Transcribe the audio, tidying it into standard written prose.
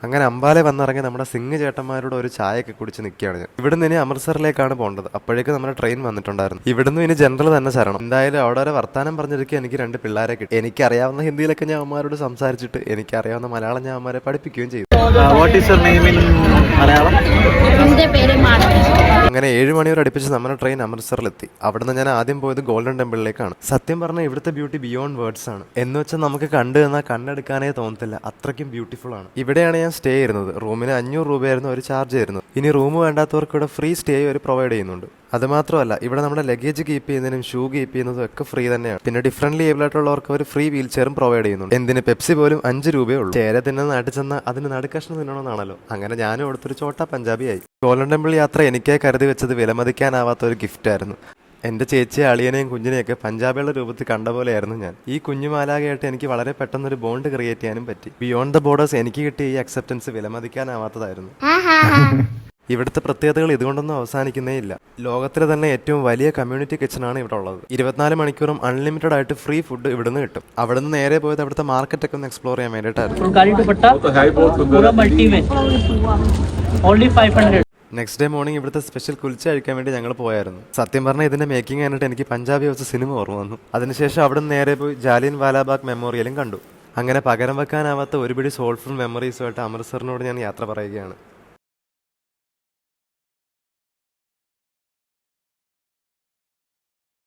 അങ്ങനെ അംബാലെ വന്നിറങ്ങി നമ്മുടെ സിംഗ് ചേട്ടന്മാരോട് ഒരു ചായയൊക്കെ കുടിച്ച് നിൽക്കുകയാണ് ഞാൻ. ഇവിടുന്ന് ഇനി അമൃത്സറിലേക്കാണ് പോകേണ്ടത്. അപ്പോഴേക്ക് നമ്മുടെ ട്രെയിൻ വന്നിട്ടുണ്ടായിരുന്നു. ഇവിടുന്ന് ഇനി ജനറൽ തന്നെ ചരണം. എന്തായാലും അവിടെ ഒരു വർത്താനം പറഞ്ഞിരിക്കുക എനിക്ക് 2 പിള്ളേരെ കിട്ടി. എനിക്കറിയാവുന്ന ഹിന്ദിയിലൊക്കെ ഞാൻ അമ്മമാരോട് സംസാരിച്ചിട്ട് എനിക്കറിയാവുന്ന മലയാളം ഞാൻ അമ്മമാരെ പഠിപ്പിക്കുകയും ചെയ്തു. അങ്ങനെ 7 മണിയോട് അടുപ്പിച്ച് നമ്മുടെ ട്രെയിൻ അമൃത്സറിലെത്തി. അവിടുന്ന് ഞാൻ ആദ്യം പോയത് ഗോൾഡൻ ടെമ്പിളിലേക്കാണ്. സത്യം പറഞ്ഞാൽ ഇവിടുത്തെ ബ്യൂട്ടി ബിയോണ്ട് വേർഡ്സ് ആണ്. എന്ന് വെച്ചാൽ നമുക്ക് കണ്ടു തന്നാൽ കണ്ണെടുക്കാനേ തോന്നത്തില്ല, അത്രയ്ക്കും ബ്യൂട്ടിഫുൾ ആണ്. ഇവിടെയാണ് ഞാൻ സ്റ്റേ ചെയ്യുന്നത്. റൂമിന് 500 രൂപയായിരുന്നു ഒരു ചാർജ് ചെയ്യുന്നത്. ഇനി റൂം വേണ്ടാത്തവർക്ക് ഇവിടെ ഫ്രീ സ്റ്റേ അവർ പ്രൊവൈഡ് ചെയ്യുന്നുണ്ട്. അത് മാത്രമല്ല ഇവിടെ നമ്മുടെ ലഗേജ് കീപ്പ് ചെയ്യുന്നതിനും ഷൂ കീപ്പ് ചെയ്യുന്നതും ഒക്കെ ഫ്രീ തന്നെയാണ്. പിന്നെ ഡിഫറൻ്റ്ലി ഏബിൾ ആയിട്ടുള്ളവർക്ക് ഒരു ഫ്രീ വീൽ ചെയറും പ്രൊവൈഡ് ചെയ്യുന്നുണ്ട്. എന്തിന് പെപ്സി പോലും 5 രൂപയേ ഉള്ളൂ. ചേര തിന്നെ നാട്ടിൽ ചെന്നാൽ അതിന് നടുക്കഷ്ണം തിന്നണമെന്നാണല്ലോ. അങ്ങനെ ഞാനും എടുത്തൊരു ചോട്ടാ പഞ്ചാബിയായി. ഗോൾഡൻ ടെമ്പിൾ യാത്ര എനിക്കായി കരുതി വെച്ചത് വിലമതിക്കാനാവാത്ത ഒരു ഗിഫ്റ്റ് ആയിരുന്നു. എൻ്റെ ചേച്ചിയെ അളിയനെയും കുഞ്ഞിനെയൊക്കെ പഞ്ചാബികളുടെ രൂപത്തിൽ കണ്ട പോലെയായിരുന്നു ഞാൻ. ഈ കുഞ്ഞുമാലാകയായിട്ട് എനിക്ക് വളരെ പെട്ടെന്നൊരു ബോണ്ട് ക്രിയേറ്റ് ചെയ്യാനും പറ്റി. ബിയോണ്ട് ദ ബോർഡേഴ്സ് എനിക്ക് കിട്ടിയ ഈ അക്സെപ്റ്റൻസ് വിലമതിക്കാനാവാത്തതായിരുന്നു. ഇവിടുത്തെ പ്രത്യേകതകൾ ഇതുകൊണ്ടൊന്നും അവസാനിക്കുന്നേ ഇല്ല. ലോകത്തിലെ തന്നെ ഏറ്റവും വലിയ കമ്മ്യൂണിറ്റി കിച്ചണാണ് ഇവിടെ ഉള്ളത്. 24 മണിക്കൂറും അൺലിമിറ്റഡ് ആയിട്ട് ഫ്രീ ഫുഡ് ഇവിടുന്ന് കിട്ടും. അവിടുന്ന് നേരെ പോയത് അവിടുത്തെ മാർക്കറ്റൊക്കെ ഒന്ന് എക്സ്പ്ലോർ ചെയ്യാൻ വേണ്ടിയിട്ടായിരുന്നു. നെക്സ്റ്റ് ഡേ മോർണിംഗ് ഇവിടുത്തെ സ്പെഷ്യൽ കുൽച്ച കഴിക്കാൻ വേണ്ടി ഞങ്ങൾ പോയായിരുന്നു. സത്യം പറഞ്ഞാൽ ഇതിന്റെ മേക്കിംഗ് കണ്ടിട്ട് എനിക്ക് പഞ്ചാബി വെച്ച സിനിമ ഓർമ്മ വന്നു. അതിനുശേഷം അവിടെ നിന്ന് നേരെ പോയി ജാലിയൻ വാലാബാഗ് മെമ്മോറിയലും കണ്ടു. അങ്ങനെ പകരം വെക്കാനാവാത്ത ഒരുപിടി സോൾഫുൾ മെമ്മറീസുമായിട്ട് അമൃത്സറിനോട് ഞാൻ യാത്ര പറയുകയാണ്.